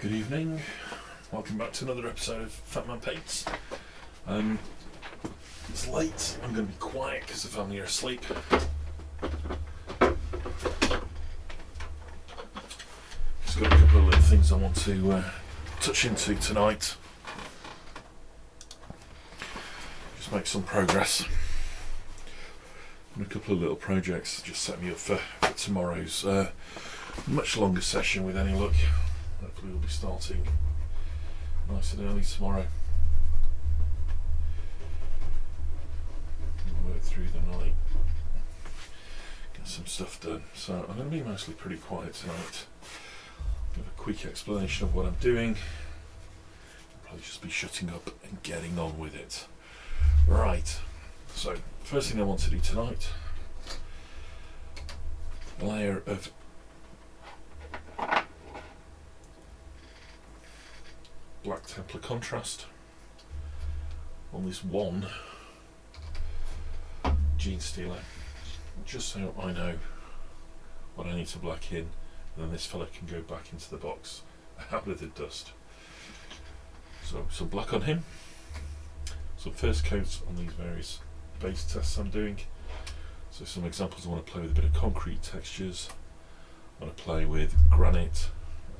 Good evening, welcome back to another episode of Fat Man Paints. It's late, I'm going to be quiet because the family are asleep. Just got a couple of little things I want to touch into tonight. Just make some progress. And a couple of little projects just set me up for tomorrow's much longer session with any luck. Hopefully we'll be starting nice and early tomorrow. Work through the night, get some stuff done. So I'm going to be mostly pretty quiet tonight. Give a quick explanation of what I'm doing. I'll probably just be shutting up and getting on with it. Right, so first thing I want to do tonight, a layer of Black Templar contrast on this one Genestealer, just so I know what I need to black in, and then this fella can go back into the box out of the dust. So some black on him, some first coats on these various base tests I'm doing. So some examples, I want to play with a bit of concrete textures, I want to play with granite,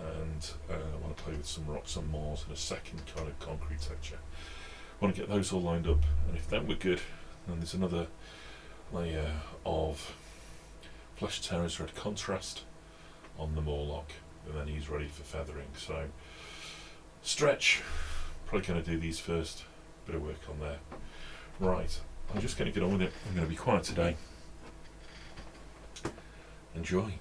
and I want to play with some rocks and moors and a second kind of concrete texture. I want to get those all lined up, and if that were good, then there's another layer of Flesh Terror's red contrast on the Mawloc, and then he's ready for feathering. So stretch, probably going to do these first, bit of work on there. Right, I'm just going to get on with it. I'm going to be quiet today. Enjoy.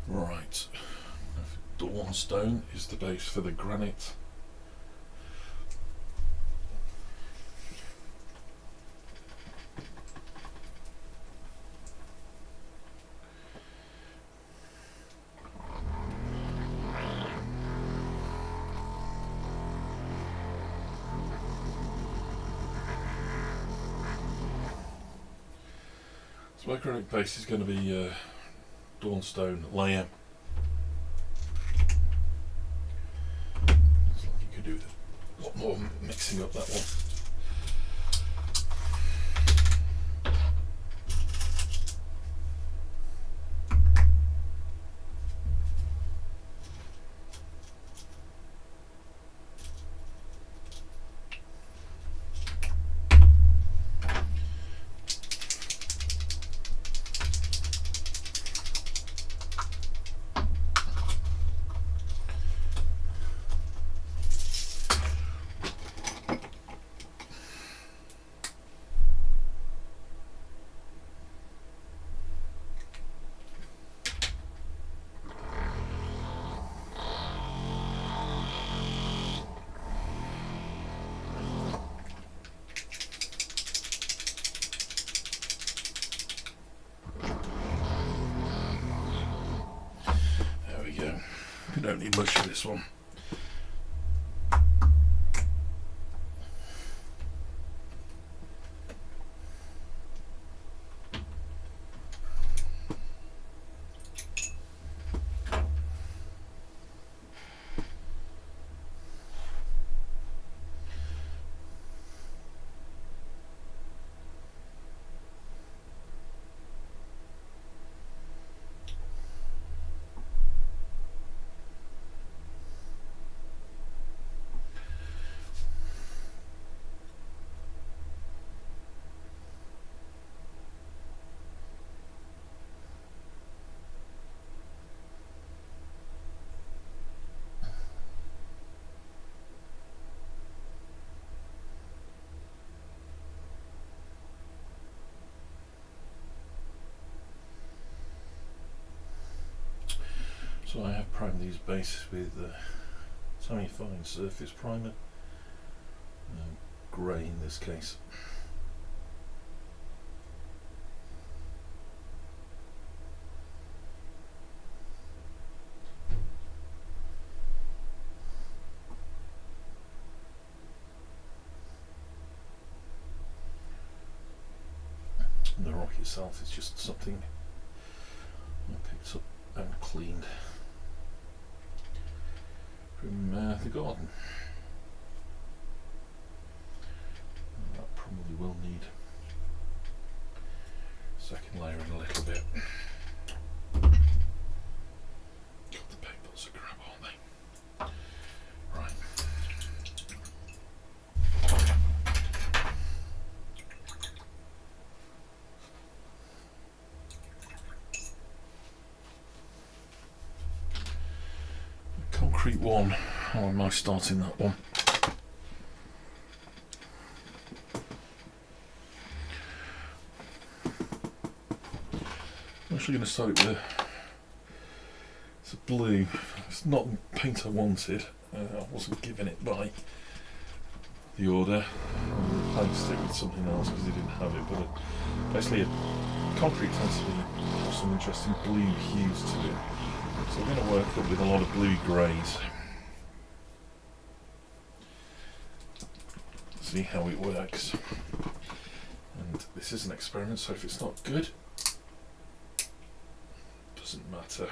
Right, Dawnstone is the base for the granite. So my granite base is going to be Dawnstone layer. Looks like you could do a lot more mixing up that one. We don't need much of this one. So I have primed these bases with semi-fine surface primer, grey in this case. And the rock itself is just something I picked up and cleaned from the garden. And that probably will need second layering a little bit. God, the paintballs are crap, aren't they? Right. Concrete one. How am I starting that one? I'm actually going to start it with it's a blue. It's not the paint I wanted. I wasn't given it by the order. I replaced it with something else because they didn't have it. But basically, concrete tends to have some interesting blue hues to it. So we're going to work up with a lot of blue greys. See how it works. And this is an experiment, so if it's not good, doesn't matter. You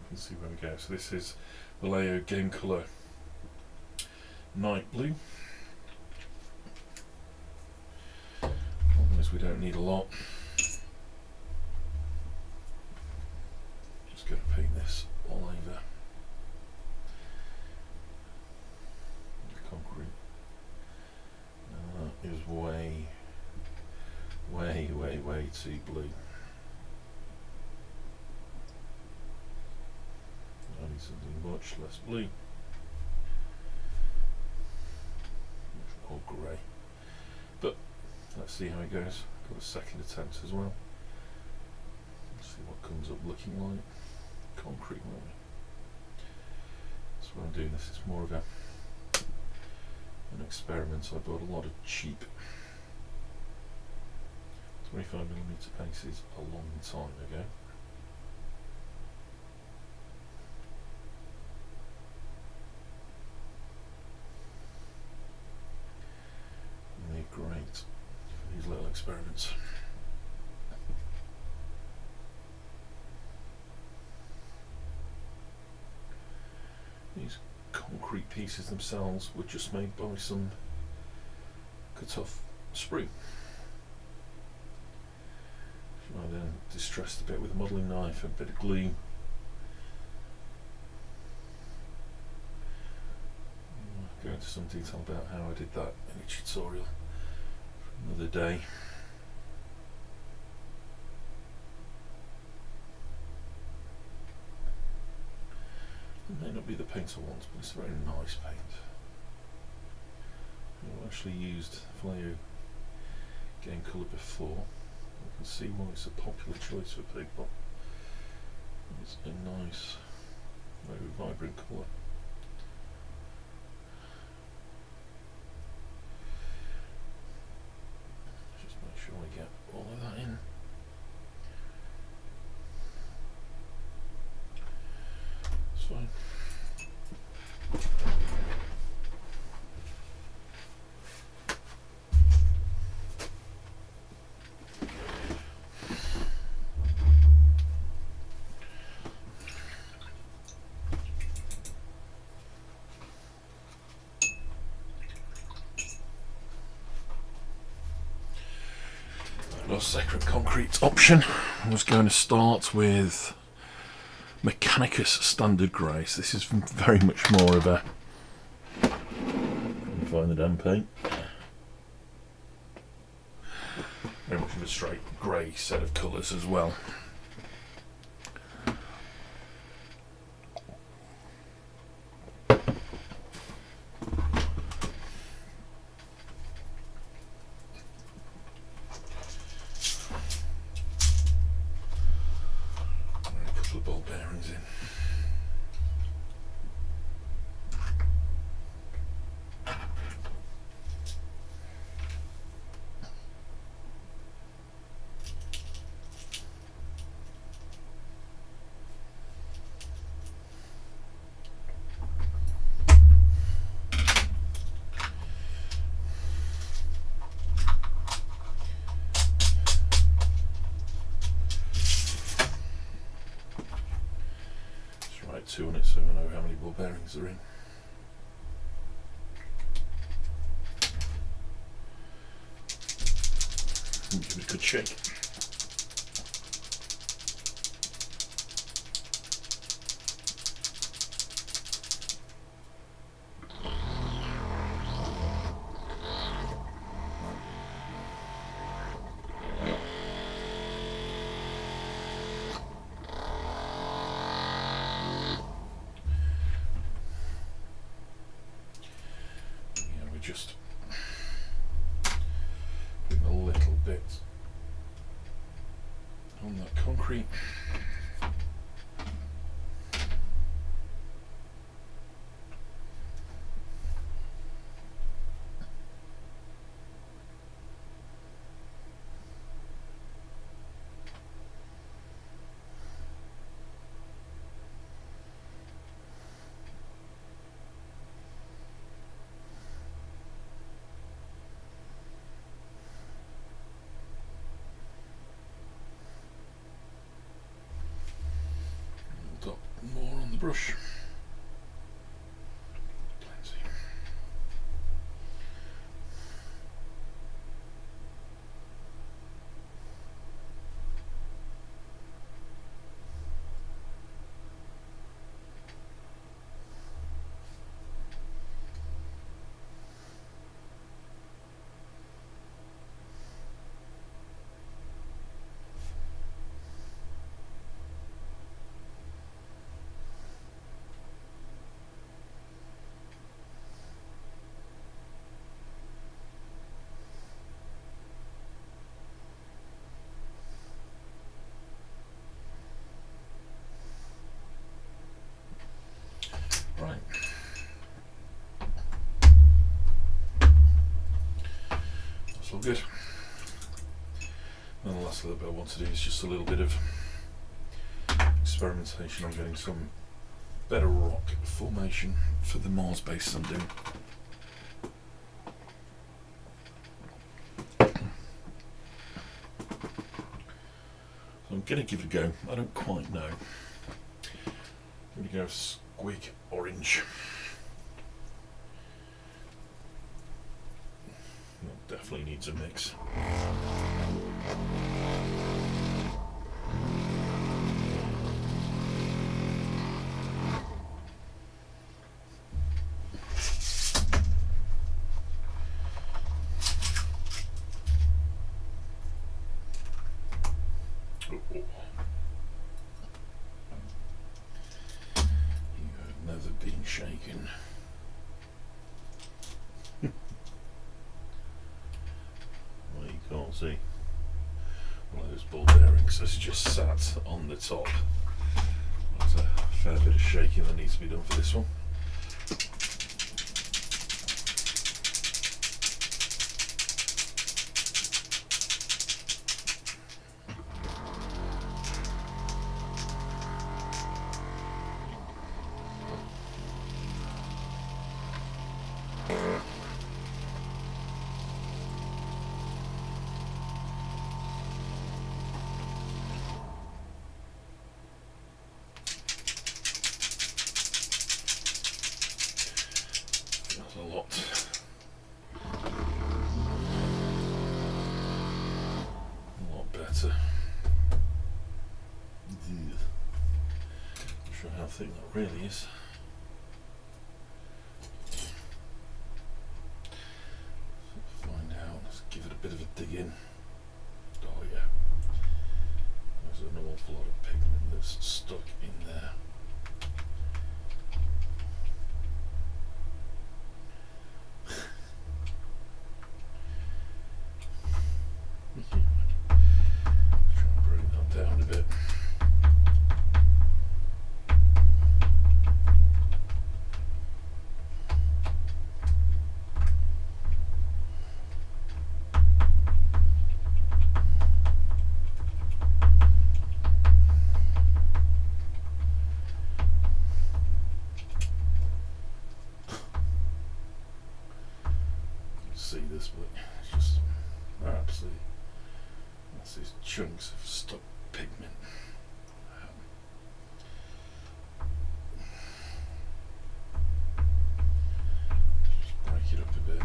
can see where we go. So this is Vallejo Game Colour Night Blue. Problem is we don't need a lot. Just going to paint this all over the concrete. And that is way too blue. I need something much less blue. Or grey. But let's see how it goes. Got a second attempt as well. Let's see what comes up looking like. Concrete, won't we? So when I'm doing this, it's more of an experiment. I bought a lot of cheap 25mm paces a long time ago. And they're great for these little experiments. These concrete pieces themselves were just made by some cut-off sprue. I then distressed a bit with a modelling knife and a bit of glue. I'll go into some detail about how I did that in a tutorial for another day. It may not be the paint I want, but it's a very nice paint. I've actually used Vallejo Game Colour before. You can see why it's a popular choice for people. It's a nice, very vibrant colour. Just make sure I get all of that in. That's fine. Our second concrete option was going to start with Mechanicus Standard Grey. So this is very much more of a, find the damn paint, very much of a straight grey set of colours as well. bearings in. Write 2 on it so I know how many ball bearings are in. Give it a good shake. Just put a little bit on that concrete. More on the brush. Plenty. Right. That's all good. And the last little bit I want to do is just a little bit of experimentation on getting some better rock formation for the Mars base I'm doing. So I'm going to give it a go. I don't quite know. I'm going to go squig orange. That definitely needs a mix. Shaken. Well, you can't see. Well, those ball bearings has just sat on the top. There's a fair bit of shaking that needs to be done for this one. A lot. A lot better. Not sure how thick that really is. Find out. Let's give it a bit of a dig in. Oh yeah. There's an awful lot of pigment that's stuck in there. chunks of stock pigment. Just break it up a bit.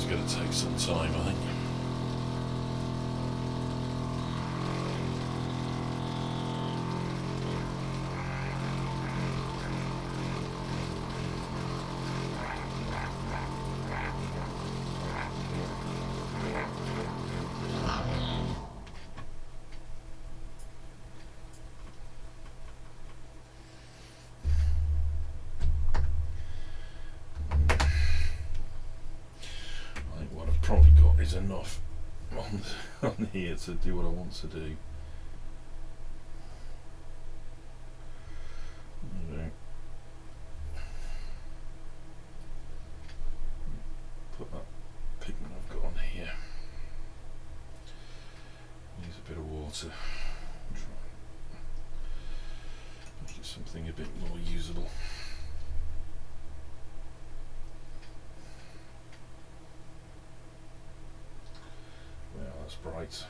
Going to take some time, I think. Probably got is enough on here to do what I want to do. Put that pigment I've got on here. Use a bit of water. Try and make it something a bit more usable. That's bright.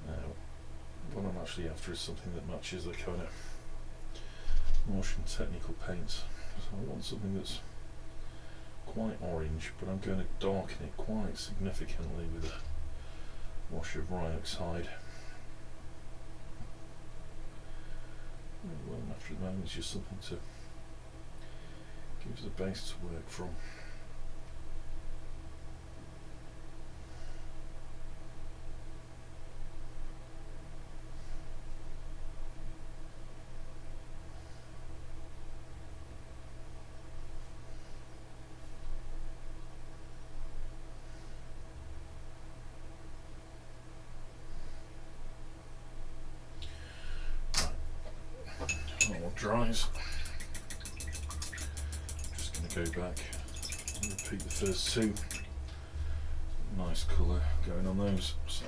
Now, what I'm actually after is something that matches the kind of motion technical paints. So I want something that's quite orange, but I'm going to darken it quite significantly with a wash of rhinoxide. What I'm after at the moment is just something to give us a base to work from. Dries. Just going to go back and repeat the first two. Nice colour going on those. So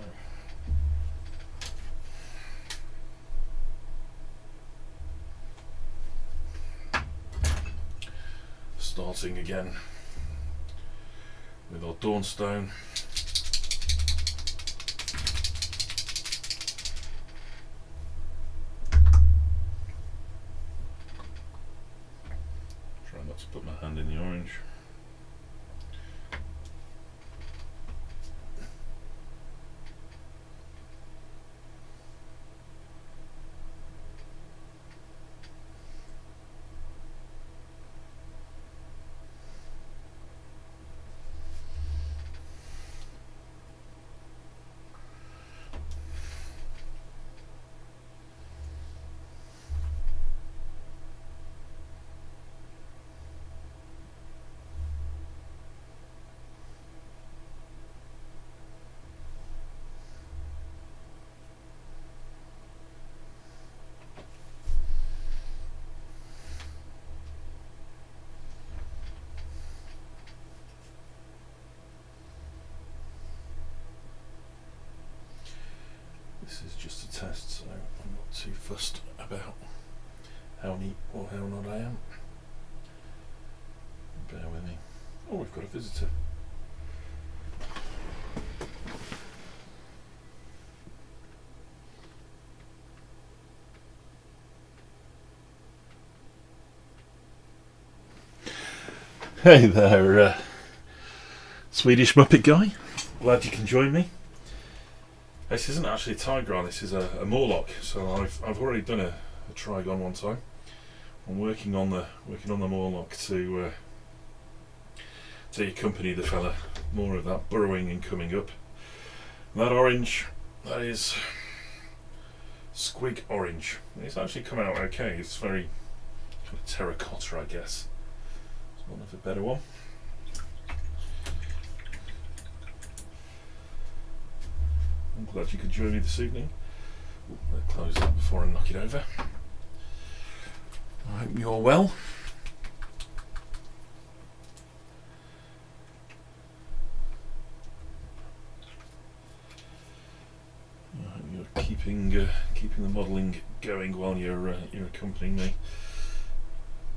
starting again with our Dawnstone. Put my hand in the orange. This is just a test, so I'm not too fussed about how neat or how not I am. Bear with me. Oh, we've got a visitor. Hey there, Swedish Muppet guy. Glad you can join me. This isn't actually a Tyranid, this is a Mawloc. So I've already done a Trigon one time. I'm working on the Mawloc to accompany the fella. More of that burrowing and coming up. And that orange, that is squig orange. It's actually come out okay. It's very kind of terracotta, I guess. It's one of a better one. I'm glad you could join me this evening. I'll close that before I knock it over. I hope you're well. I hope you're keeping the modelling going while you're accompanying me.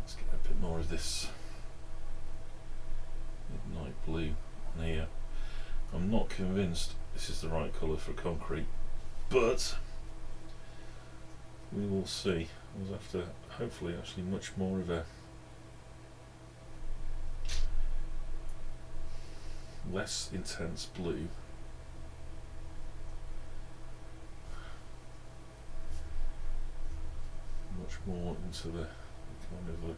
Let's get a bit more of this midnight blue on here. I'm not convinced this is the right colour for concrete, but we will see. We'll have to hopefully actually much more of a less intense blue. Much more into the kind of the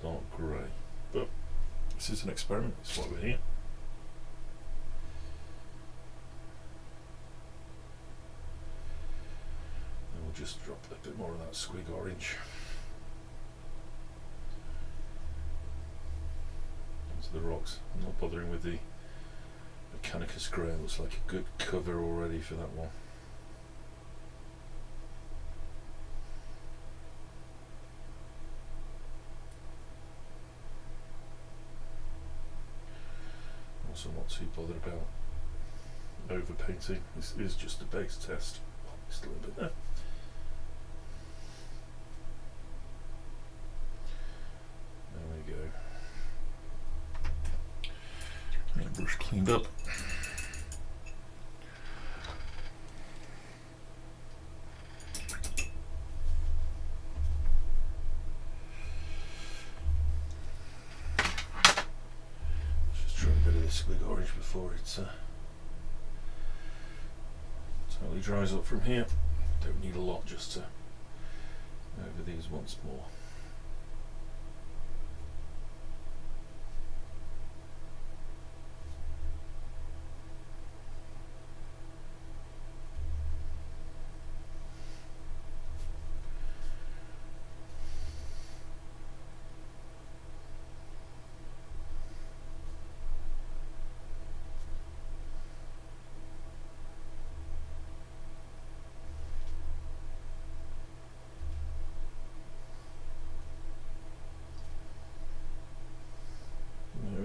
dark grey. But this is an experiment, that's why we're here. Just drop a bit more of that squig orange into the rocks. I'm not bothering with the Mechanicus grey. It looks like a good cover already for that one. Also not too bothered about overpainting. This is just a base test. Just a little bit there. Brush cleaned up. Just try a bit of this squig orange before it totally dries up from here. Don't need a lot, just to over these once more.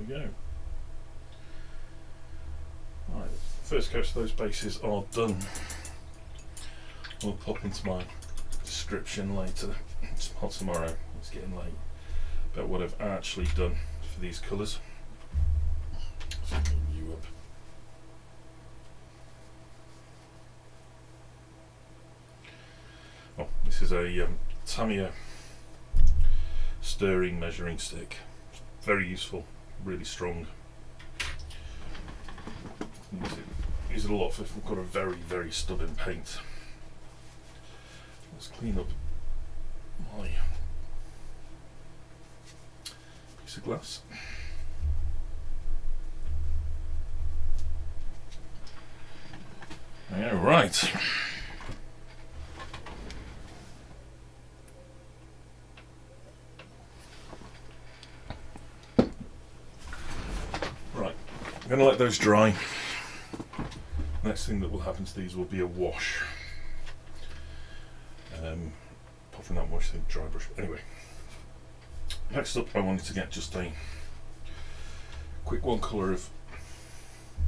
Go. Right, first coat of those bases are done. We'll pop into my description later, tomorrow, it's getting late, about what I've actually done for these colours. So I'll move you up. Oh, this is a Tamiya stirring measuring stick. Very useful. Really strong. Use it a lot if we've got a very stubborn paint. Let's clean up my piece of glass. Yeah, right. I'm going to let those dry. Next thing that will happen to these will be a wash. Apart from that wash, I think dry brush. Anyway, next up I wanted to get just a quick one colour of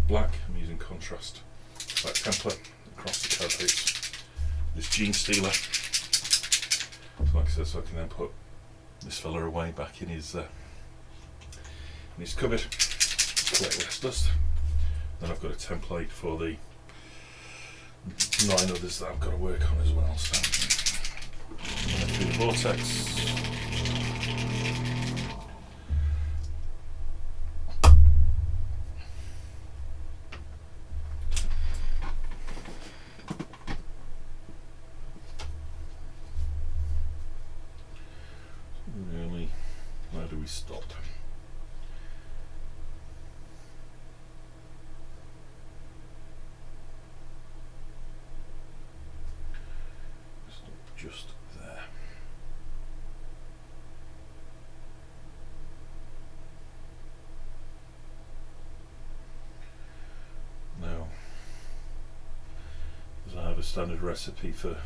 black. I'm using contrast. Black Templar across the carapace. This Genestealer. So like I said, so I can then put this fella away back in his cupboard. Collect less dust. Then I've got a template for the 9 others that I've got to work on as well. So through the vortex. Really, where do we stop? just there. Now, as I have a standard recipe for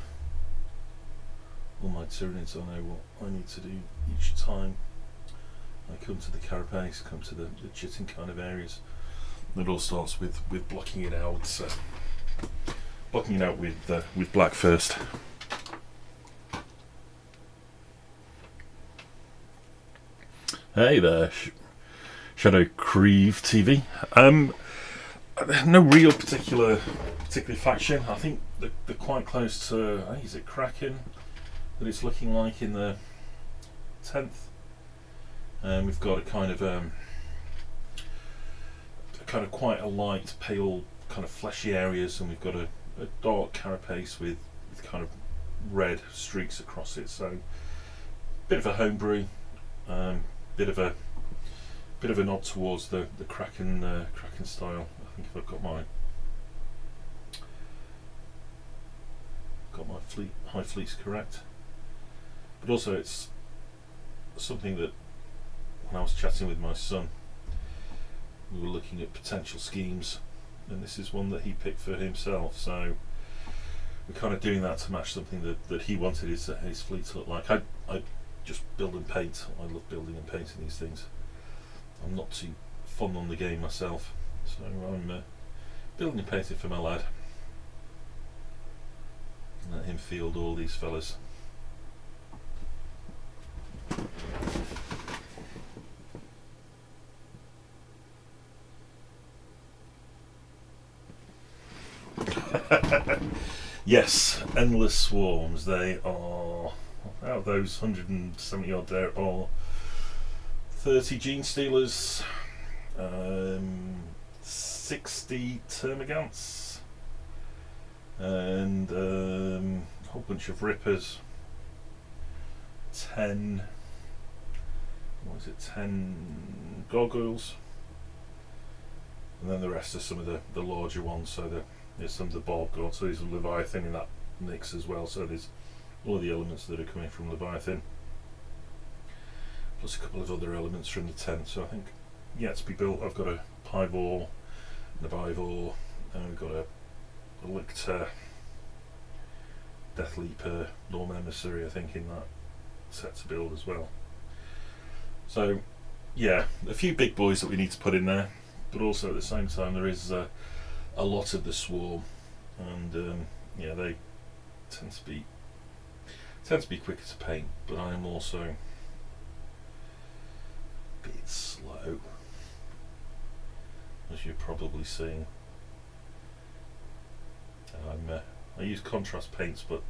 all my Tyranids, I know what I need to do each time I come to the carapace, come to the chitin kind of areas. It all starts with blocking it out. Blocking it out with black first. Hey there, Shadow Creve TV. No real particular faction. I think they're quite close to. I think is it Kraken that it's looking like in the 10th. We've got a kind of quite a light, pale, kind of fleshy areas, and we've got a dark carapace with kind of red streaks across it. So, bit of a homebrew, bit of a nod towards the Kraken style. I think if I've got my high fleets correct, but also it's something that when I was chatting with my son, we were looking at potential schemes, and this is one that he picked for himself. So we're kind of doing that to match something that he wanted his fleet to look like. I just build and paint. I love building and painting these things. I'm not too fond on the game myself, so I'm building and painting for my lad. Let him field all these fellas. Yes, endless swarms. They are, out of those 170 odd, there are 30 Genestealers, 60 termagants, and a whole bunch of rippers. 10 gargoyles, and then the rest are some of the larger ones. So there's some of the barb gods, so there's a Leviathan in that mix as well. So there's all of the elements that are coming from Leviathan, plus a couple of other elements from the tent. So I think yet to be built, I've got a Pyvor and a Bivor, and we've got a Lictor, Death Leaper, Norman Emissary, I think, in that set to build as well. So yeah, a few big boys that we need to put in there, but also at the same time there is a lot of the swarm, and yeah, they tend to be quicker to paint, but I am also a bit slow, as you're probably seeing. I use contrast paints, but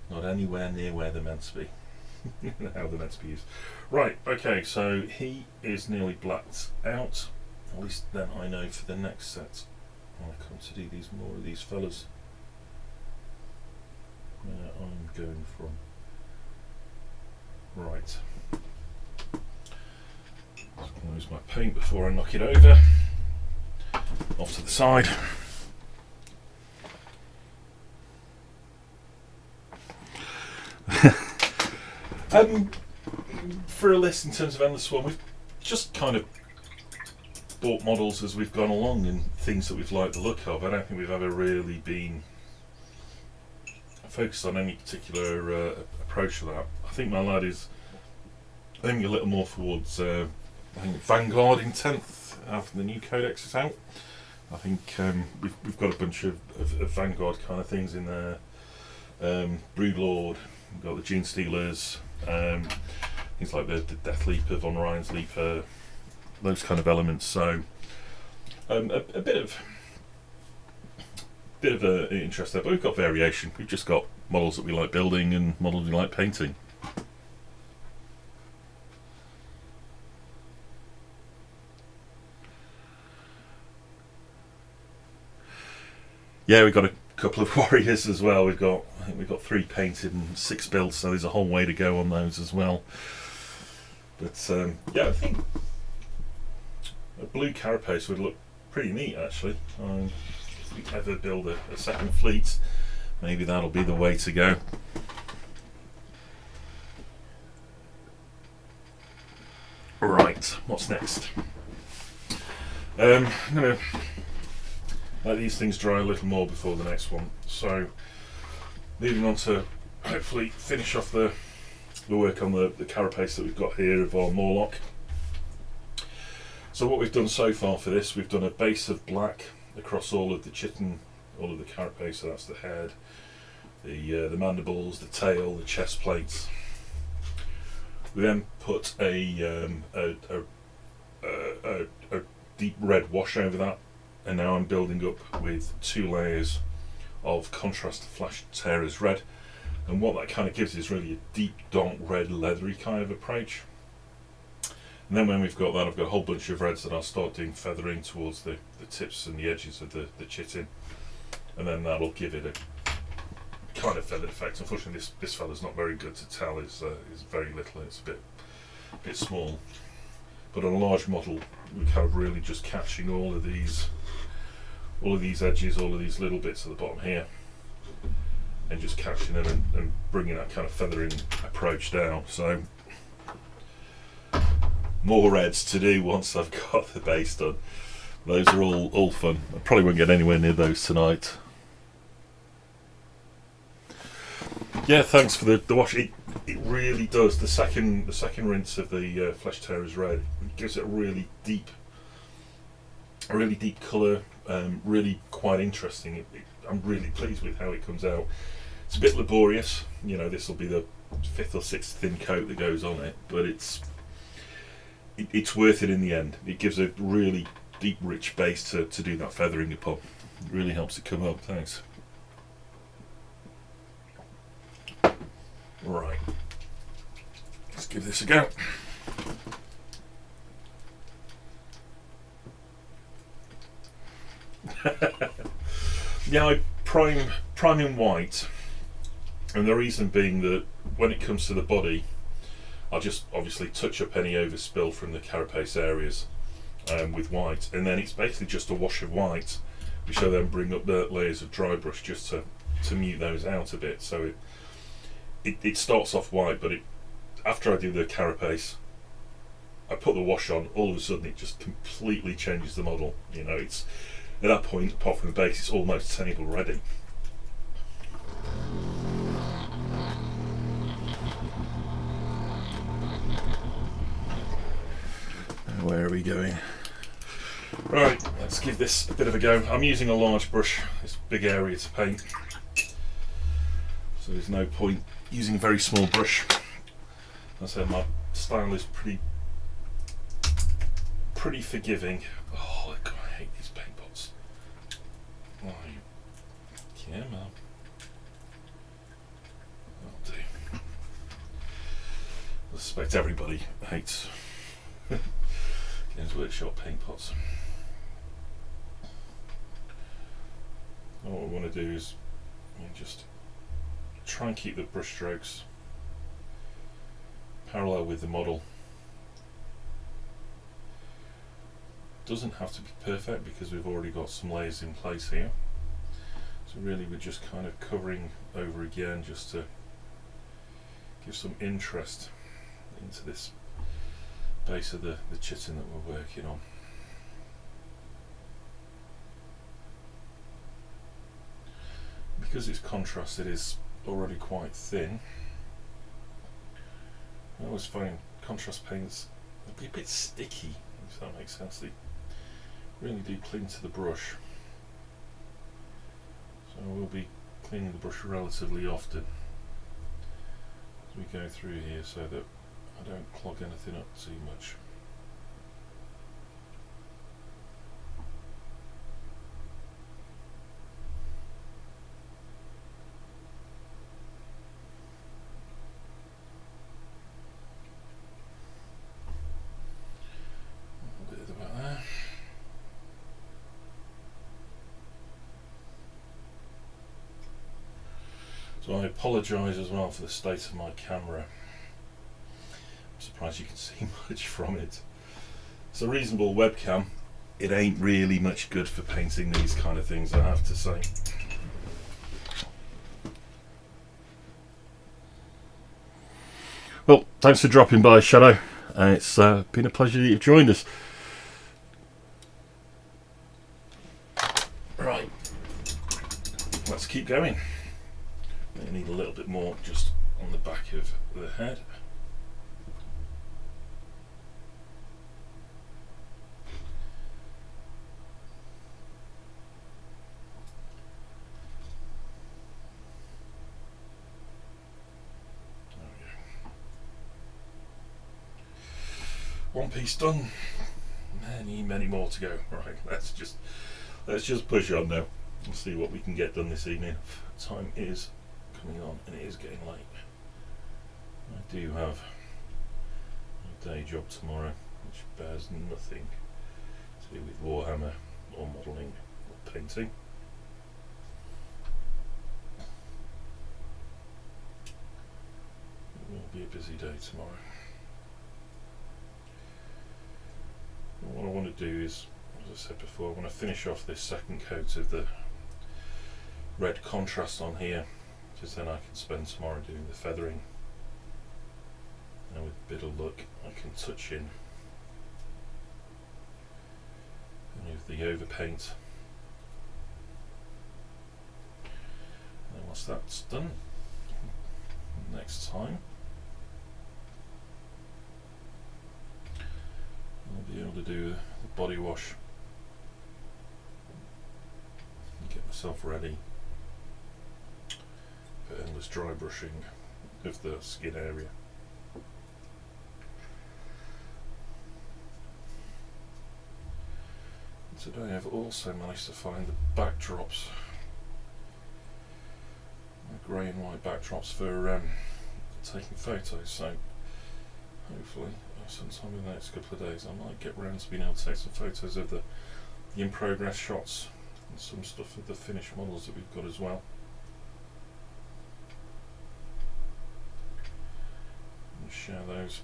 not anywhere near where they're meant to be. How they're meant to be used. Right, okay, so he is nearly blacked out. At least then I know for the next set when I come to do more of these fellas where I'm going from. Right. I'm going to use my paint before I knock it over. Off to the side. For a list in terms of Endless Swarm, we've just kind of bought models as we've gone along and things that we've liked the look of. I don't think we've ever really been focused on any particular approach to that. I think my lad is aiming a little more towards I think Vanguard in 10th after the new codex is out. I think we've got a bunch of Vanguard kind of things in there. Broodlord, we've got the Genestealers, things like the Death Leaper, Von Ryan's Leaper, those kind of elements. So a bit of interest there, but we've got variation. We've just got models that we like building and models we like painting. Yeah, we've got a couple of warriors as well. I think we've got 3 painted and 6 built, so there's a whole way to go on those as well. But yeah, I think a blue carapace would look pretty neat actually. If we ever build a second fleet, maybe that'll be the way to go. what's next? I'm going to let these things dry a little more before the next one. So moving on to hopefully finish off the work on the carapace that we've got here of our Mawloc. So what we've done so far for this, we've done a base of black across all of the chitin, all of the carapace, so that's the head, the mandibles, the tail, the chest plates. We then put a deep red wash over that, and now I'm building up with 2 layers of contrast flash tearers red, and what that kind of gives is really a deep dark red leathery kind of approach. And then when we've got that, I've got a whole bunch of reds that I'll start doing feathering towards the tips and the edges of the chitin, and then that'll give it a kind of feathered effect. Unfortunately this feather's not very good to tell, is very little, it's a bit small. But on a large model, we're kind of really just catching all of these edges, all of these little bits at the bottom here, and just catching them and bringing that kind of feathering approach down. So more reds to do once I've got the base done. Those are all fun. I probably won't get anywhere near those tonight. Yeah, thanks for the wash. It really does. The second rinse of the flesh tearers red, it gives it a really deep colour. Really quite interesting. I'm really pleased with how it comes out. It's a bit laborious. You know, this will be the 5th or 6th thin coat that goes on it, but it's worth it in the end. It gives a really deep, rich base to do that feathering upon. It really helps it come up. Thanks. Right, let's give this a go. Yeah, I prime in white, and the reason being that when it comes to the body, I'll just obviously touch up any overspill from the carapace areas with white, and then it's basically just a wash of white, which I then bring up the layers of dry brush just to mute those out a bit. So it starts off white, but after I do the carapace, I put the wash on, all of a sudden it just completely changes the model. You know, it's at that point, apart from the base, it's almost table ready. Where are we going? Right, let's give this a bit of a go. I'm using a large brush, it's a big area to paint, so there's no point using a very small brush. As I said, my style is pretty forgiving. Oh, God, I hate these paint pots. Oh, yeah, man. That'll do. I suspect everybody hates Games Workshop paint pots. And what we want to do is just try and keep the brush strokes parallel with the model. Doesn't have to be perfect because we've already got some layers in place here. So really we're just kind of covering over again just to give some interest into this base of the chitin that we're working on. Because it's contrast, it is already quite thin. I always find contrast paints a bit sticky, if that makes sense. They really do cling to the brush. So I will be cleaning the brush relatively often as we go through here so that I don't clog anything up too much. So I apologise as well for the state of my camera. I'm surprised you can see much from it. It's a reasonable webcam. It ain't really much good for painting these kind of things, I have to say. Well, thanks for dropping by, Shadow. It's been a pleasure that you've joined us. Right, let's keep going. I need a little bit more just on the back of the head. One piece done. Many more to go. Right, let's just push on now and see what we can get done this evening. Time is coming on and it is getting late. I do have a day job tomorrow which bears nothing to do with Warhammer or modelling or painting. It will be a busy day tomorrow. What I want to do is, as I said before, I want to finish off this second coat of the red contrast on here, because then I can spend tomorrow doing the feathering, and with a bit of luck I can touch in any of the overpaint, and once that's done, next time I'll be able to do the body wash and get myself ready for endless dry brushing of the skin area. Today I've also managed to find the backdrops, the grey and white backdrops for taking photos, so hopefully sometime in the next couple of days I might get round to being able to take some photos of the in progress shots and some stuff of the finished models that we've got as well, and share those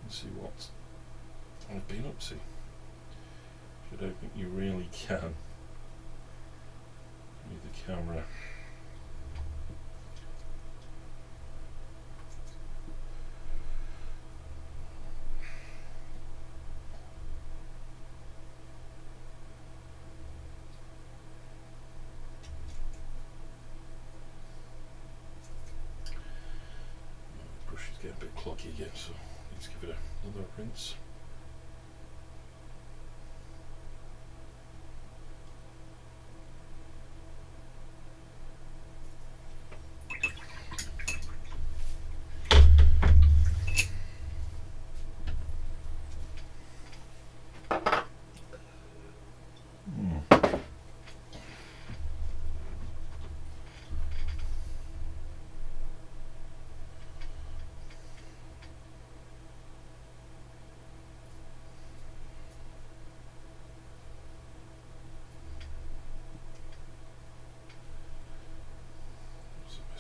and see what I've been up to. I don't think you really can with the camera. Getting a bit cloggy again, so let's give it another rinse.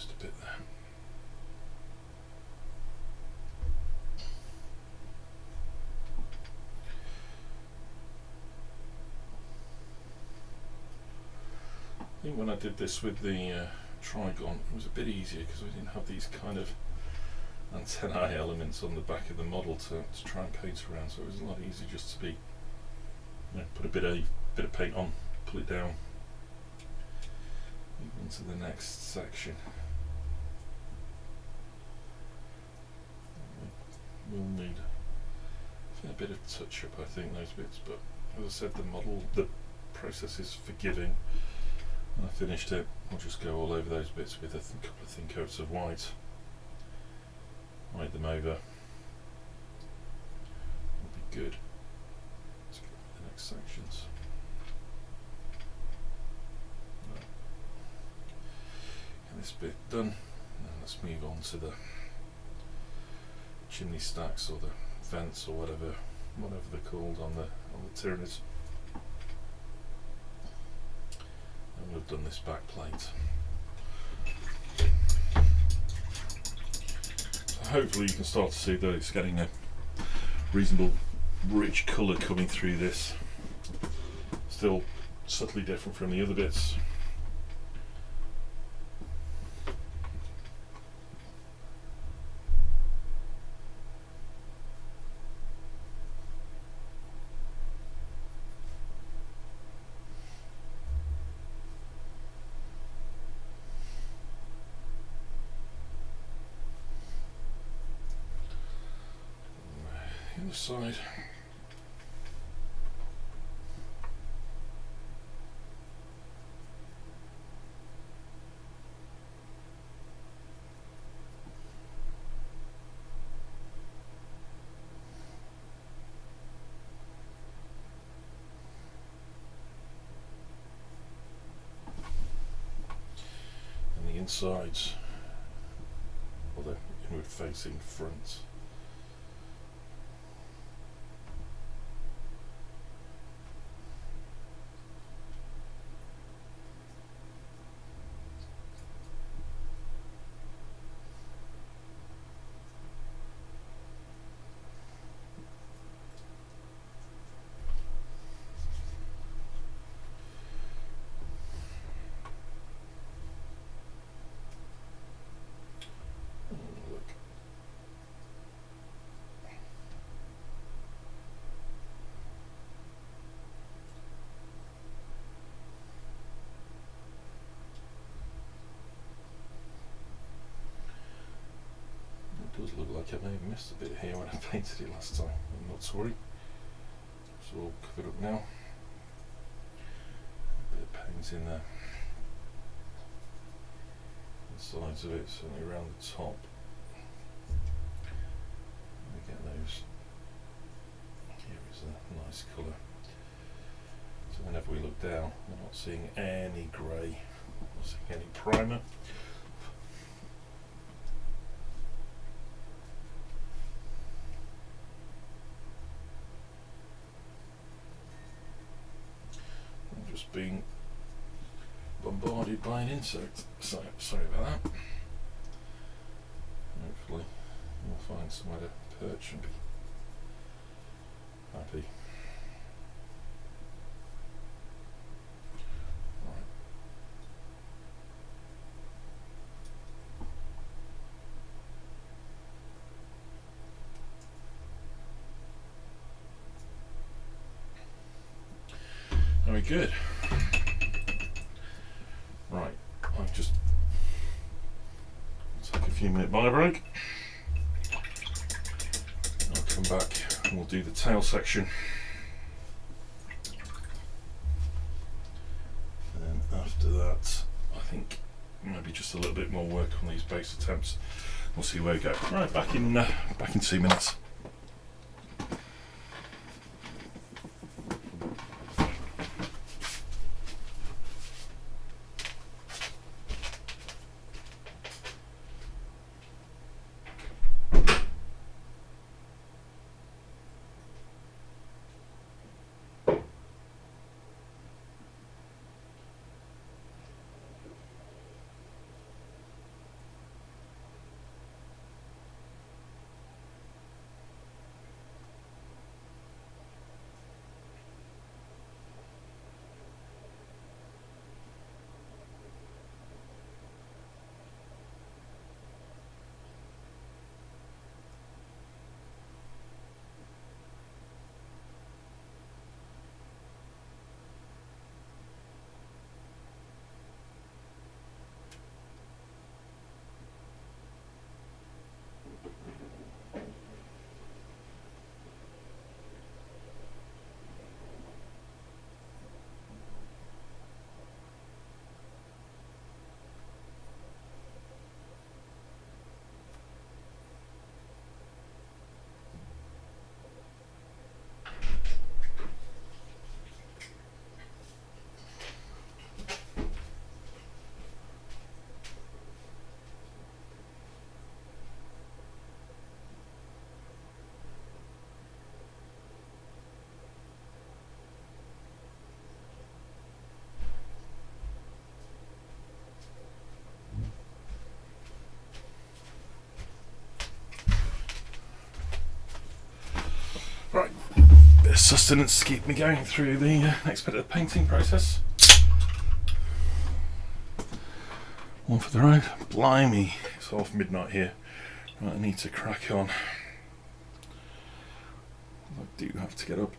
A bit there. I think when I did this with the Trigon, it was a bit easier because we didn't have these kind of antennae elements on the back of the model to try and paint around, so it was a lot easier just to be, put a bit of paint on, pull it down, move on to the next section. We'll need a fair bit of touch up, I think, those bits, but as I said, the process is forgiving. When I finished it, I'll just go all over those bits with a couple of thin coats of white, white them over, will be good. Let's go to the next sections. Get this bit done, and then let's move on to the chimney stacks or the vents or whatever they're called on the Tyranids. And we've done this back plate. So hopefully you can start to see that it's getting a reasonable rich colour coming through this. Still subtly different from the other bits. this side. And the insides, or the inward facing front. It does look like I may have missed a bit here when I painted it last time. I'm not sorry. It's all covered up now. A bit of paint in there. The sides of it, certainly around the top. We get those. Here is a nice colour. So whenever we look down, we're not seeing any grey, not seeing any primer. I'm just being bombarded by an insect, so sorry about that. Hopefully we'll find somewhere to perch and be happy. Very good. Right, I'll just take a few minute bio break. I'll come back and we'll do the tail section. And then after that, I think maybe just a little bit more work on these base attempts. We'll see where we go. Right, back in 2 minutes. Right, bit of sustenance to keep me going through the next bit of the painting process. One for the road. Blimey, it's half midnight here. Right, I need to crack on. I do have to get up.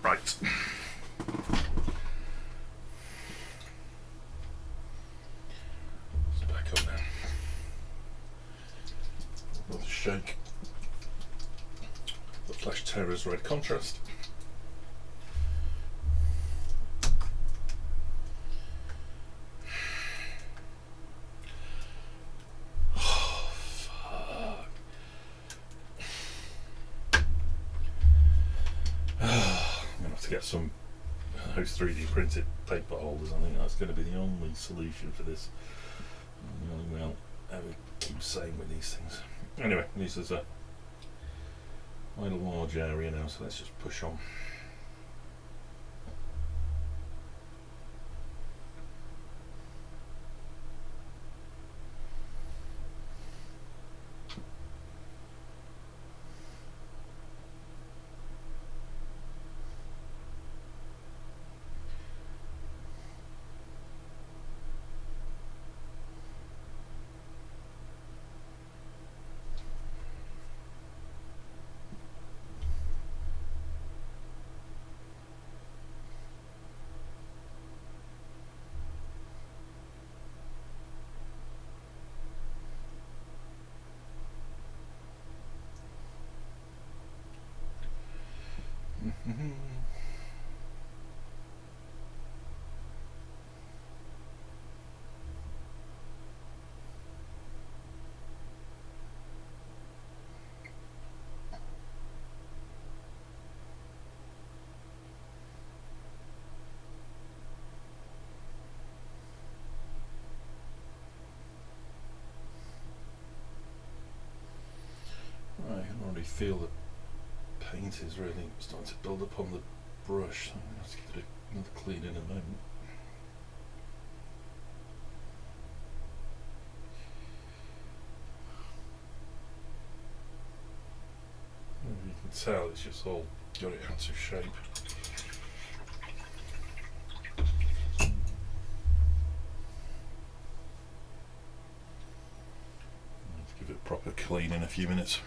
Right. shake. The Flesh Terror's red contrast. Oh, fuck. I'm going to have to get some of those 3D printed paper holders. I think that's going to be the only solution for this. The only way I'll ever keep saying with these things. Anyway, this is a quite a large area now, so let's just push on. Right, I can already feel the paint is really starting to build up on the brush, so I'm going to have to give it another clean in a moment. As you can tell, it's just all got it out of shape. Let's give it a proper clean in a few minutes.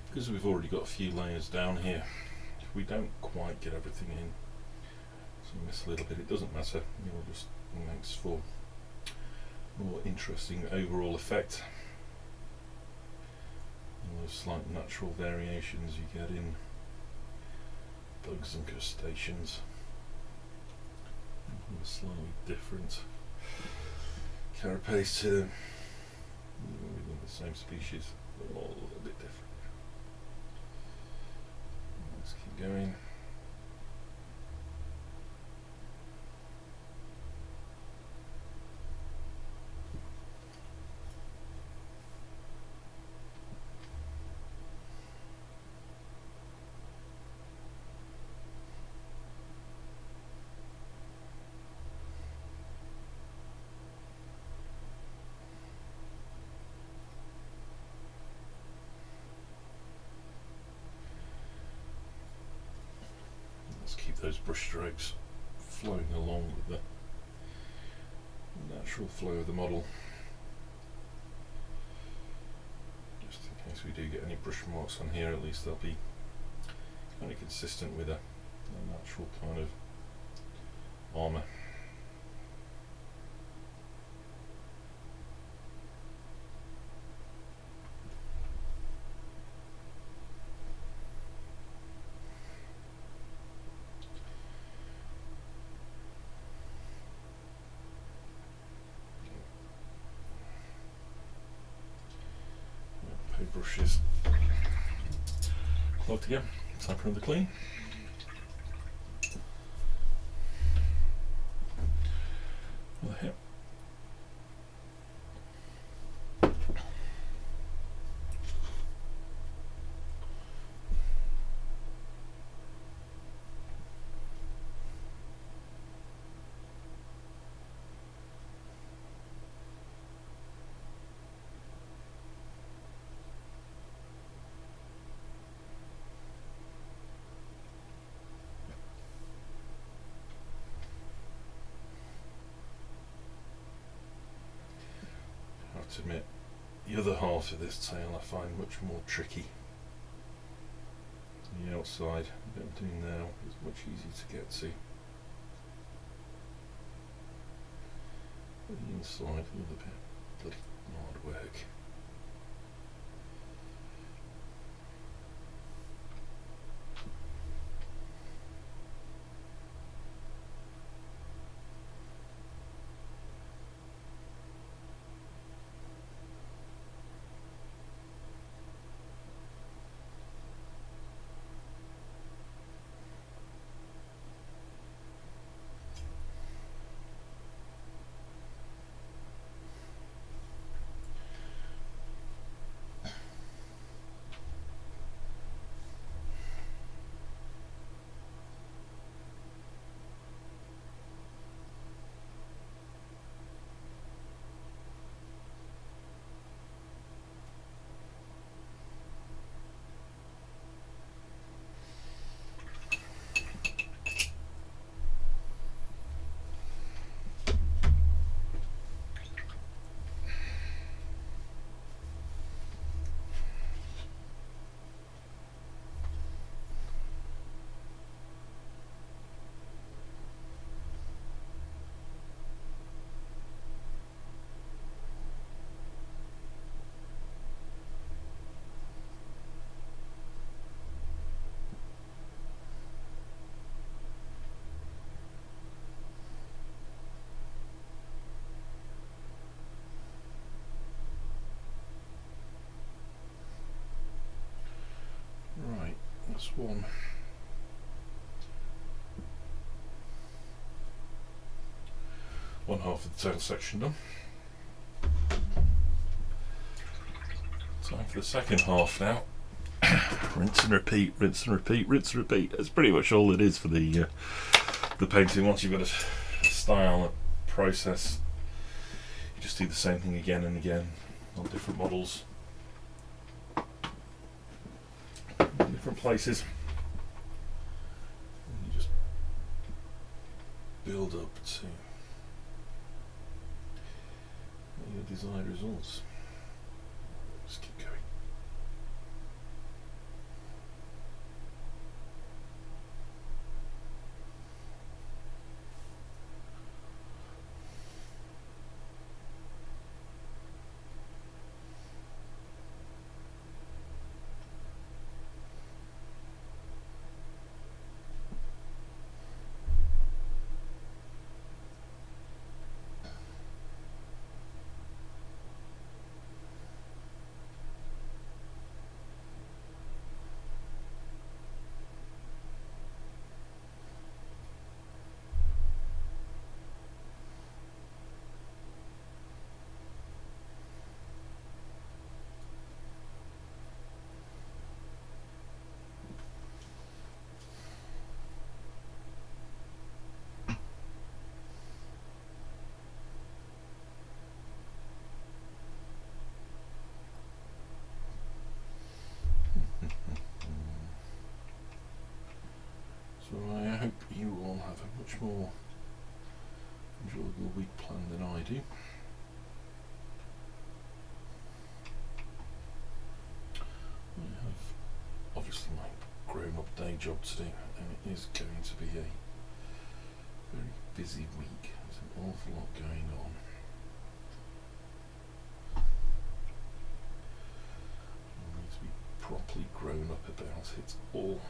Because we've already got a few layers down here, if we don't quite get everything in, so we miss a little bit, it doesn't matter, it will just makes for more interesting overall effect. All those slight natural variations you get in bugs and crustaceans, slightly different carapace to them, within the same species, but all a little bit different. Let's keep going. Let's keep those brush strokes flowing along with the natural flow of the model, just in case we do get any brush marks on here. At least they'll be kind of consistent with a natural kind of armour. Brush is clogged again. Time for another clean. Well, here. to admit, the other half of this tail I find much more tricky. The outside, what I'm doing now, is much easier to get to. But the inside, a little bit bloody hard work. That's one half of the tail section done. Time for the second half now. Rinse and repeat, rinse and repeat, rinse and repeat. That's pretty much all it is for the painting. Once you've got a style, a process, you just do the same thing again and again on different models, different places, and you just build up to your desired results. Just keep going. So I hope you all have a much more enjoyable week planned than I do. I have obviously my grown-up day job to do, and it is going to be a very busy week. There's an awful lot going on. I need to be properly grown up about it all.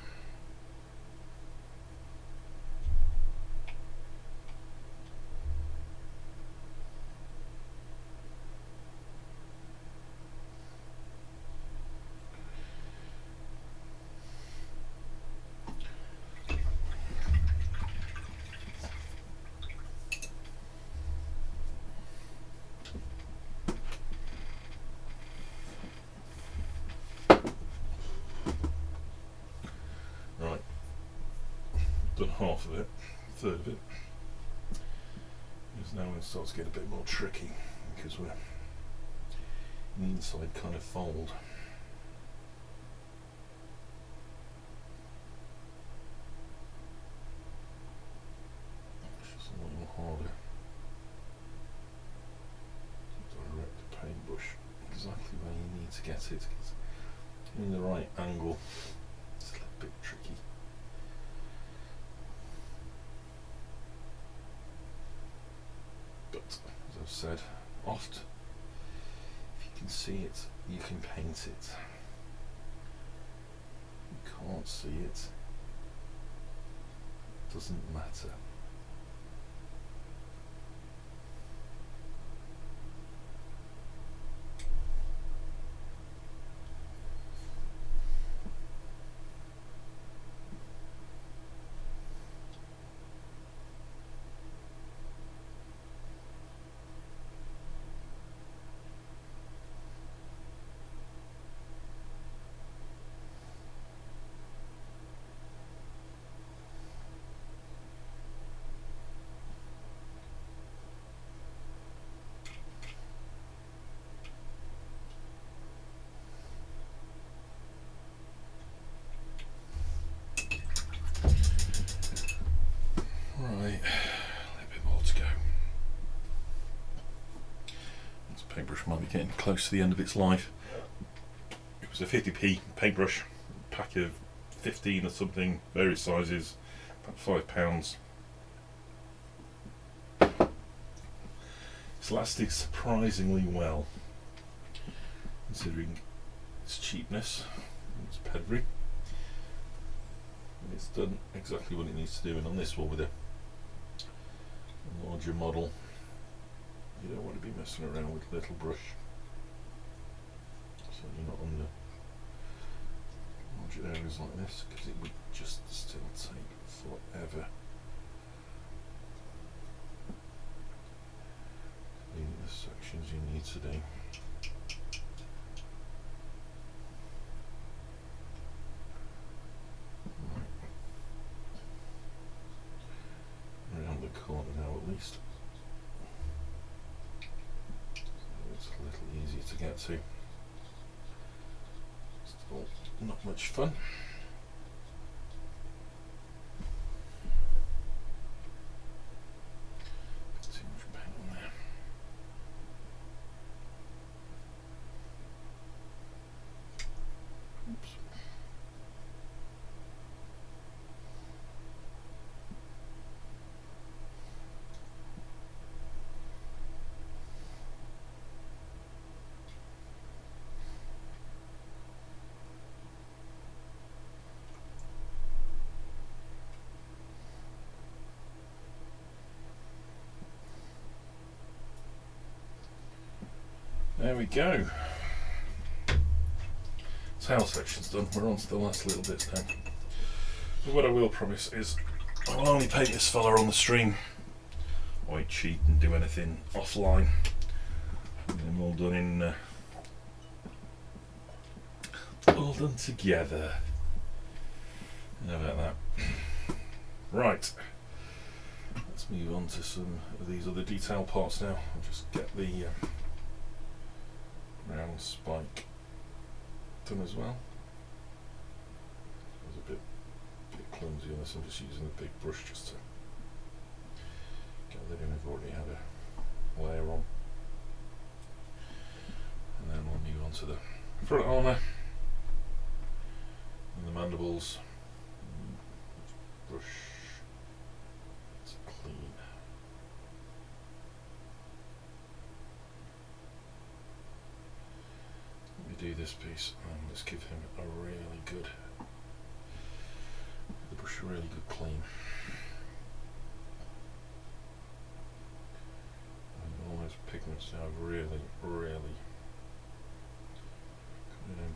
Done half of it, a third of it. Because now it starts to get a bit more tricky because we're in the inside kind of fold. It's just a little harder to direct the paintbrush. to get it. It's in the right angle. It's a little bit tricky. But as I've said, oft, if you can see it, you can paint it. You can't see it, doesn't matter. Right, a little bit more to go. This paintbrush might be getting close to the end of its life. It was a 50p paintbrush, pack of 15 or something, various sizes, about £5. It's lasted surprisingly well, considering its cheapness and its pedigree. And it's done exactly what it needs to do, and on this one with a larger model, you don't want to be messing around with little brush. Certainly not on the larger areas like this, because it would just still take forever. The sections you need to do. Around the corner now at least. So it's a little easier to get to. Still not much fun. Too much paint on there. Oops. There we go. Tail section's done. We're on to the last little bits now. But what I will promise is I will only paint this fella on the stream. I won't cheat and do anything offline. Get them all done in all done together. How about that? Right. Let's move on to some of these other detail parts now. I'll just get the round spike done as well. It was a bit clumsy on this. I'm just using the big brush just to get that in. I've already had a layer on, and then we'll move on to the front armour and the mandibles. Brush to clean. Do this piece and let's give him a really good, the brush a really good clean. And all those pigments now have really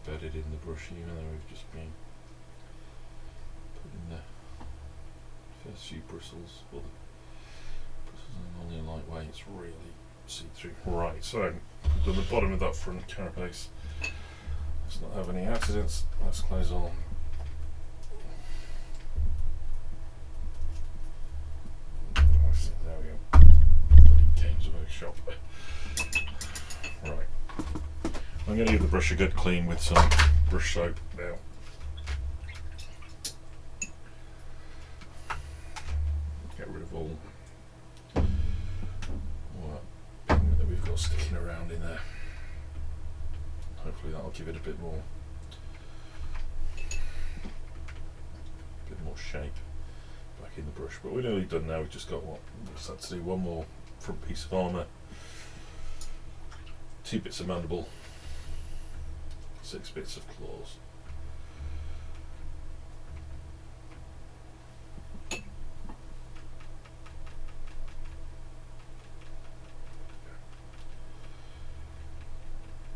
embedded in the brush, even though we've just been putting the first few bristles, well, the bristles are only a light way, it's really see-through. Right, so we've done the bottom of that front carapace. Let's not have any accidents. Let's close on. There we go. Bloody Games Workshop. Right. I'm going to give the brush a good clean with some brush soap now. Get rid of all that pigment that we've got sticking around in there. Hopefully hopefully that'll give it a bit more shape back in the brush. But we're nearly done now. We've just got what? We just had to do one more front piece of armour, 2 bits of mandible, 6 bits of claws.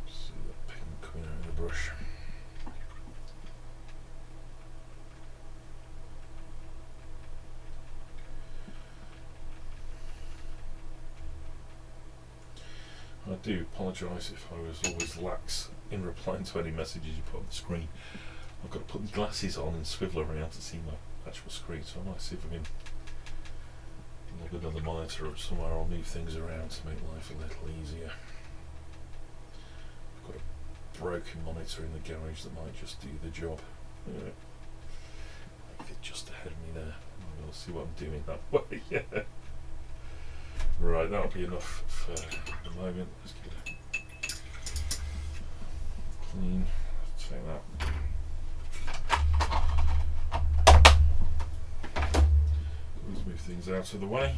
See that pigment coming out of the brush. I do apologise if I was always lax in replying to any messages you put on the screen. I've got to put my glasses on and swivel around to see my actual screen, so I might see if I can log another monitor up somewhere. I'll move things around to make life a little easier. I've got a broken monitor in the garage that might just do the job. Leave it just ahead of me there. We'll see what I'm doing that way. Yeah. Right, that'll be enough for the moment. Let's give it a clean. Take that. Let's move things out of the way.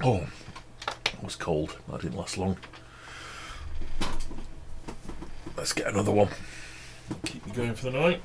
Oh, it was cold. That didn't last long. Let's get another one. Keep me going for the night.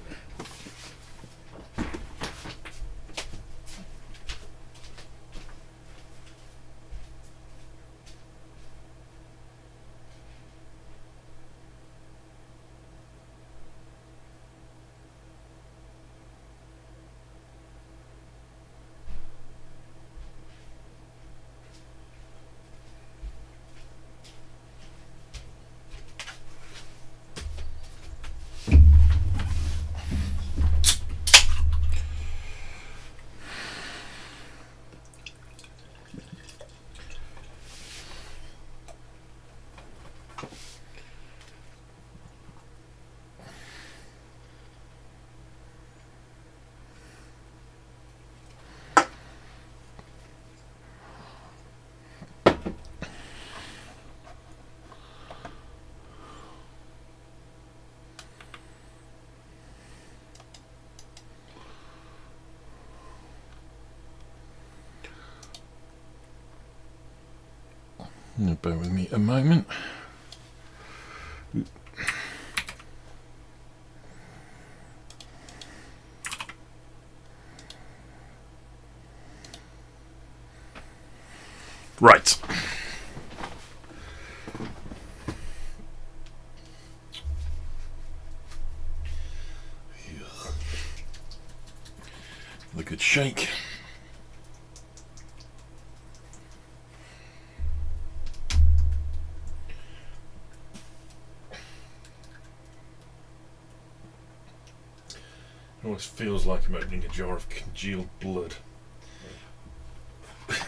Bear with me a moment. Right. With a good shake. It always feels like I'm opening a jar of congealed blood.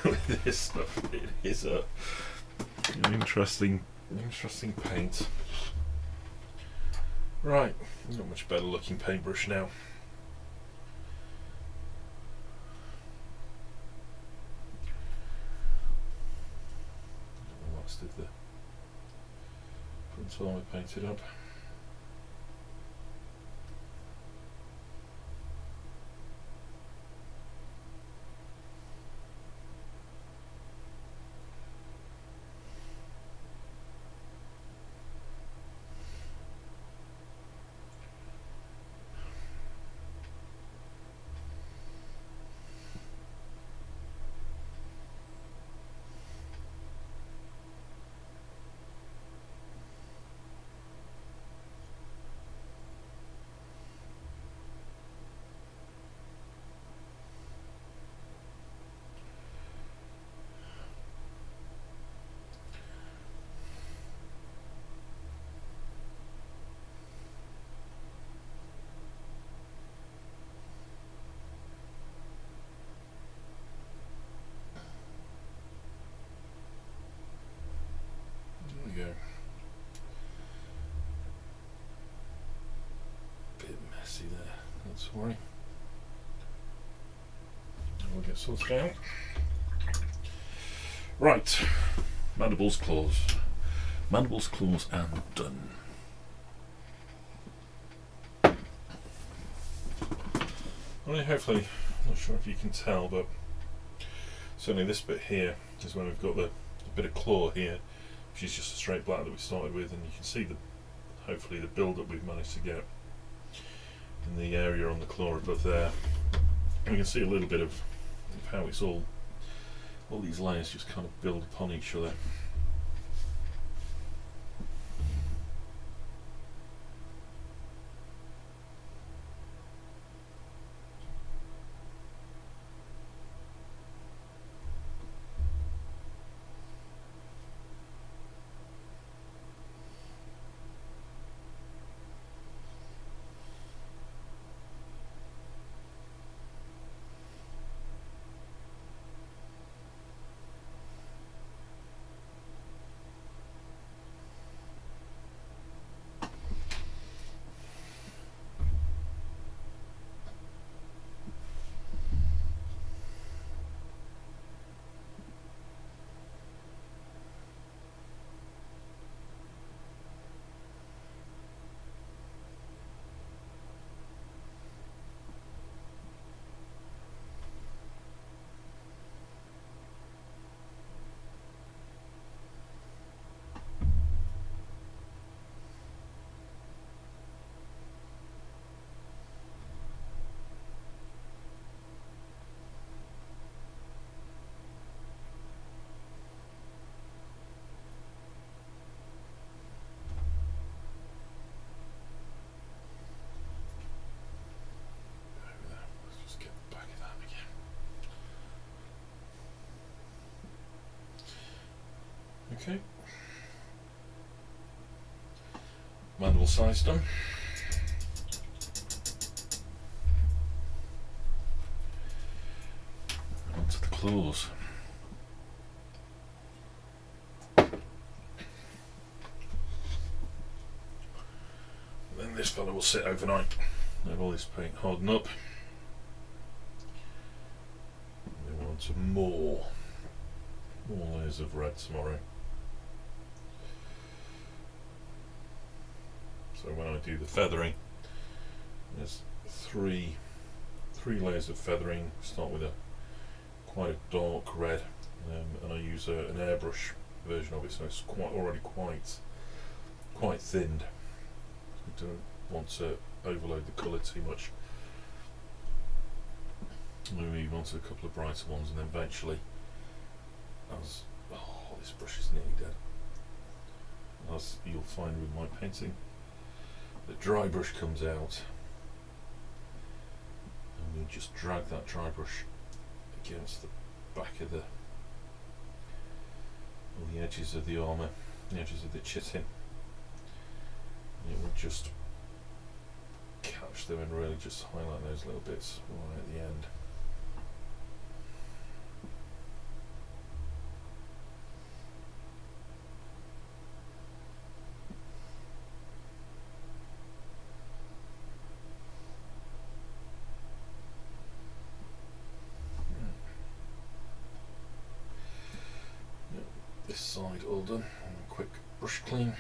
With this stuff, it is an interesting paint. Right, not much better looking paintbrush now. The last of the front armour painted up. Go. Bit messy there, not to worry. We'll get sorted out. Right, Mandibles, claws. Mandibles, claws, and done. Well, hopefully, I'm not sure if you can tell, but certainly this bit here is when we've got the bit of claw here, which is just a straight black that we started with, and you can see hopefully the build up we've managed to get in the area on the claw above there. And we can see a little bit of how it's all these layers just kind of build upon each other. Okay. Mandible size done. Onto the claws. Then this fella will sit overnight. Let all this paint harden up. And we want some more layers of red tomorrow. So when I do the feathering, there's three layers of feathering. Start with quite a dark red, and I use an airbrush version of it, so it's already quite thinned. I don't want to overload the colour too much. We move on to a couple of brighter ones, and then eventually, this brush is nearly dead. As you'll find with my painting, the dry brush comes out, and we just drag that dry brush against the back of the edges of the armour, the edges of the chitin, and it will just catch them and really just highlight those little bits right at the end. This side all done, and a quick brush clean.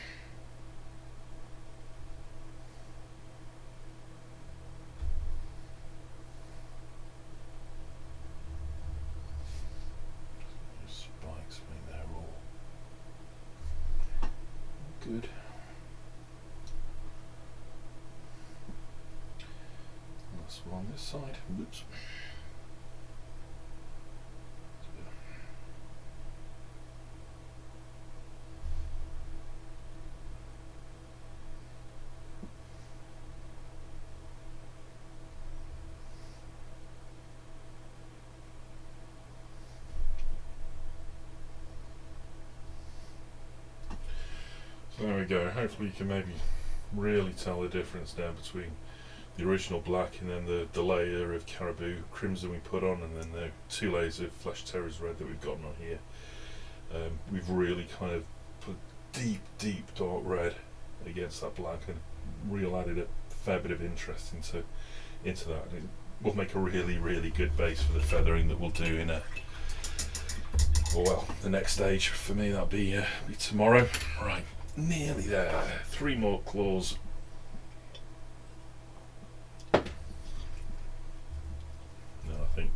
Spikes make they're all good. Last one on this side. Whoops. There we go. Hopefully you can maybe really tell the difference now between the original black and then the layer of caribou crimson we put on, and then the 2 layers of flesh terrors red that we've gotten on here. We've really kind of put deep dark red against that black and really added a fair bit of interest into that. And it will make a really good base for the feathering that we'll do in Or well, the next stage for me, that'll be tomorrow. Right, nearly there. 3 more claws. No, I think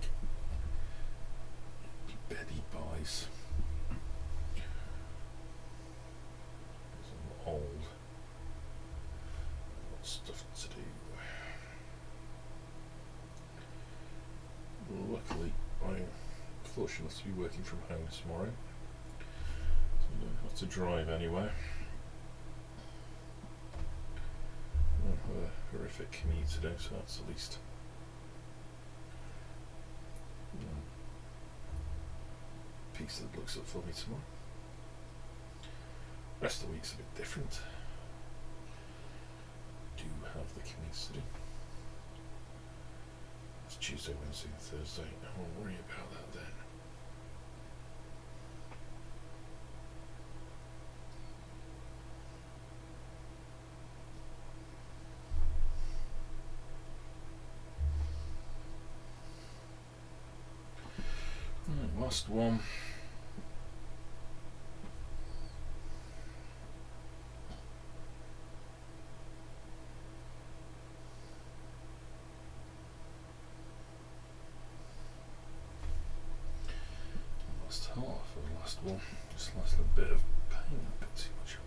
Betty buys. I'm old. I've got stuff to do. Luckily, I'm fortunate to be working from home tomorrow, so I don't have to drive anywhere. I have a horrific commute today, so that's at least a piece that looks up for me tomorrow. Rest of the week's a bit different. Do have the commutes to do. It's Tuesday, Wednesday and Thursday. I won't worry about that then. Right, last one. Half of the last one, just last little bit of paint, a bit too much of it.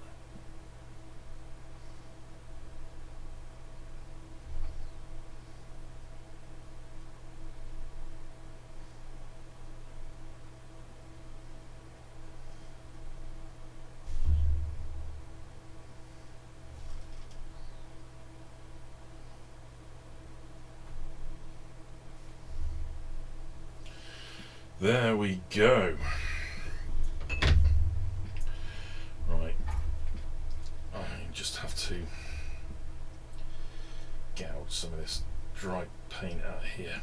There we go. Right, I just have to get out some of this dry paint out here.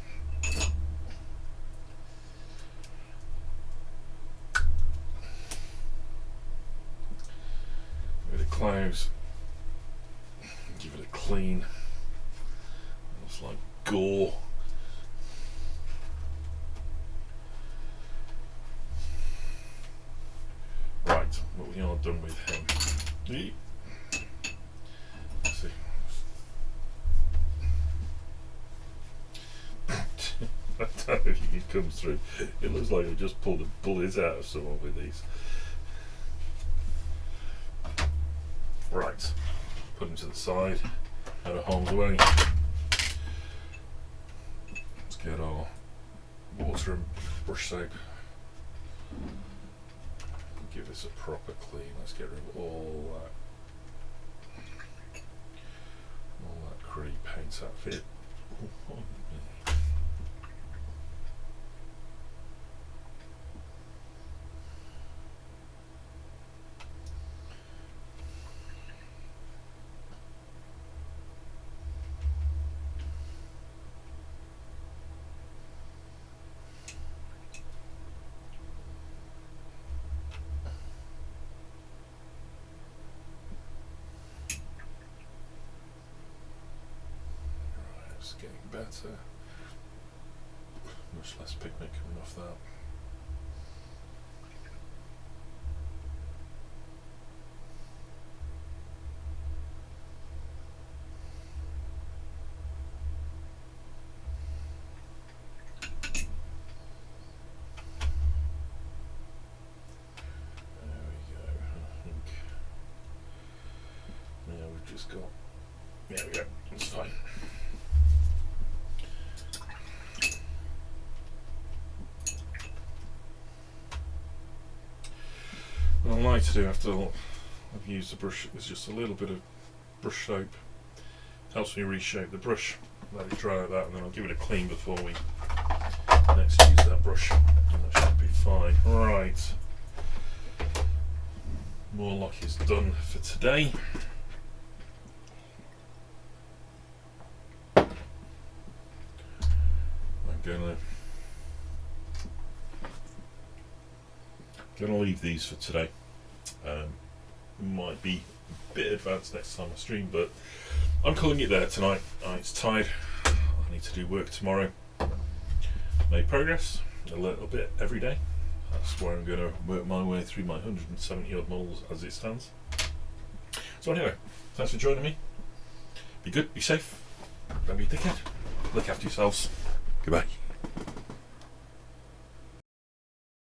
With the clouds, give it a clean. It's like gore. Right, but we are done with him. Let's see. I don't know if you can come through. It looks like I just pulled a bullet out of someone with these. Right, put him to the side, out of harm's way. Let's get our water and brush soap. Give this a proper clean. Let's get rid of all that cruddy paint outfit. Getting better. Much less pigment coming off that. There we go. I think. Yeah, we've just got. There we go. It's fine. What I like to do after I've used the brush is just a little bit of brush soap. Helps me reshape the brush. Let it dry like that, and then I'll give it a clean before we next use that brush. And that should be fine. Right. Mawloc is done for today. I'm gonna leave these for today. Might be a bit advanced next time I stream, but I'm calling it there tonight. It's tired. I need to do work tomorrow. Made progress a little bit every day. that's where I'm going to work my way through my 170 odd models as it stands. So anyway, thanks for joining me. Be good, be safe, don't be a dickhead, look after yourselves. Goodbye.